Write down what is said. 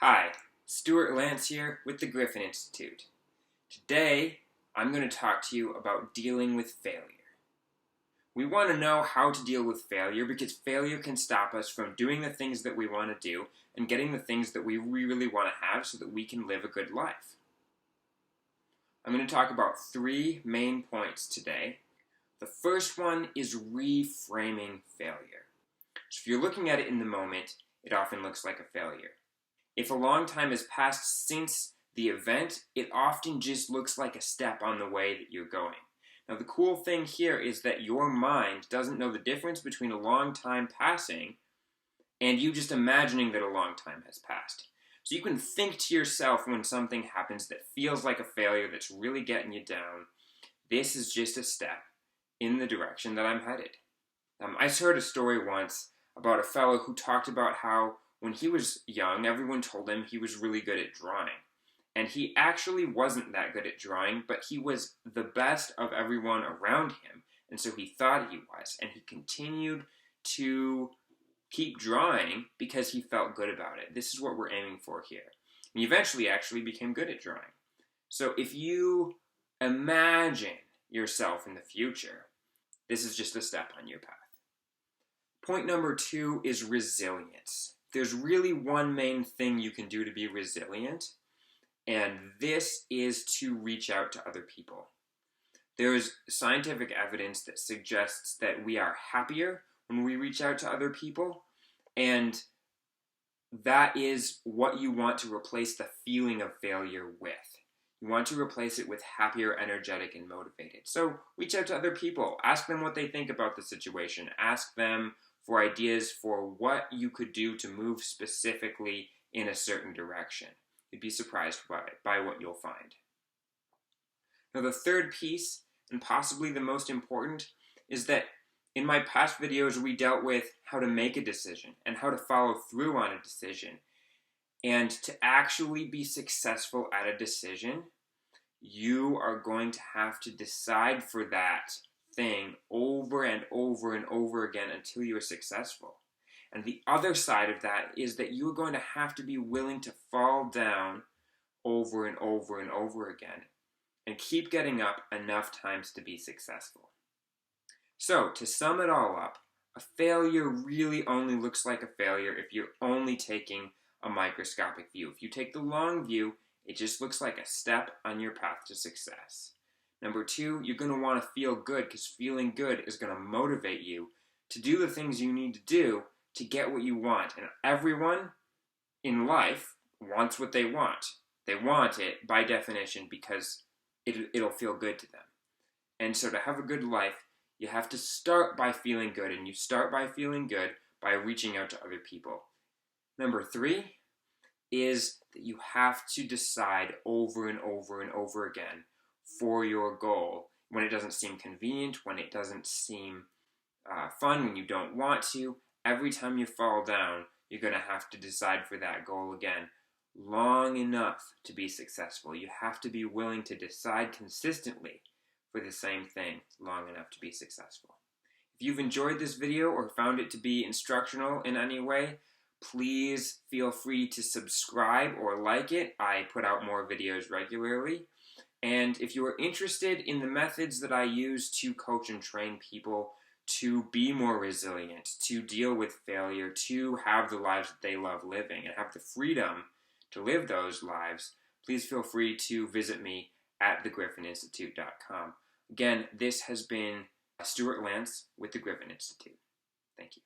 Hi, Stuart Lance here with the Griffin Institute. Today, I'm going to talk to you about dealing with failure. We want to know how to deal with failure because failure can stop us from doing the things that we want to do and getting the things that we really want to have so that we can live a good life. I'm going to talk about three main points today. The first one is reframing failure. So if you're looking at it in the moment, it often looks like a failure. If a long time has passed since the event, it often just looks like a step on the way that you're going. Now, the cool thing here is that your mind doesn't know the difference between a long time passing and you just imagining that a long time has passed. So you can think to yourself when something happens that feels like a failure that's really getting you down, this is just a step in the direction that I'm headed. I heard a story once about a fellow who talked about how when he was young, everyone told him he was really good at drawing. And he actually wasn't that good at drawing, but he was the best of everyone around him. And so he thought he was. And he continued to keep drawing because he felt good about it. This is what we're aiming for here. And he eventually actually became good at drawing. So if you imagine yourself in the future, this is just a step on your path. Point number 2 is resilience. There's really one main thing you can do to be resilient, and this is to reach out to other people. There's scientific evidence that suggests that we are happier when we reach out to other people, and that is what you want to replace the feeling of failure with. You want to replace it with happier, energetic, and motivated. So reach out to other people. Ask them what they think about the situation. Ask them for ideas for what you could do to move specifically in a certain direction. You'd be surprised by what you'll find. Now, the third piece, and possibly the most important, is that in my past videos we dealt with how to make a decision and how to follow through on a decision. And to actually be successful at a decision, you are going to have to decide for that thing over and over and over again until you are successful. And the other side of that is that you are going to have to be willing to fall down over and over and over again and keep getting up enough times to be successful. So, to sum it all up, a failure really only looks like a failure if you're only taking a microscopic view. If you take the long view, it just looks like a step on your path to success. Number 2, you're going to want to feel good because feeling good is going to motivate you to do the things you need to do to get what you want. And everyone in life wants what they want. They want it by definition because it'll feel good to them. And so to have a good life, you have to start by feeling good. And you start by feeling good by reaching out to other people. Number 3 is that you have to decide over and over and over again for your goal when it doesn't seem convenient, when it doesn't seem fun, when you don't want to. Every time you fall down, you're going to have to decide for that goal again long enough to be successful. You have to be willing to decide consistently for the same thing long enough to be successful. If you've enjoyed this video or found it to be instructional in any way, please feel free to subscribe or like it. I put out more videos regularly. And if you are interested in the methods that I use to coach and train people to be more resilient, to deal with failure, to have the lives that they love living, and have the freedom to live those lives, please feel free to visit me at thegriffininstitute.com. Again, this has been Stuart Lance with the Griffin Institute. Thank you.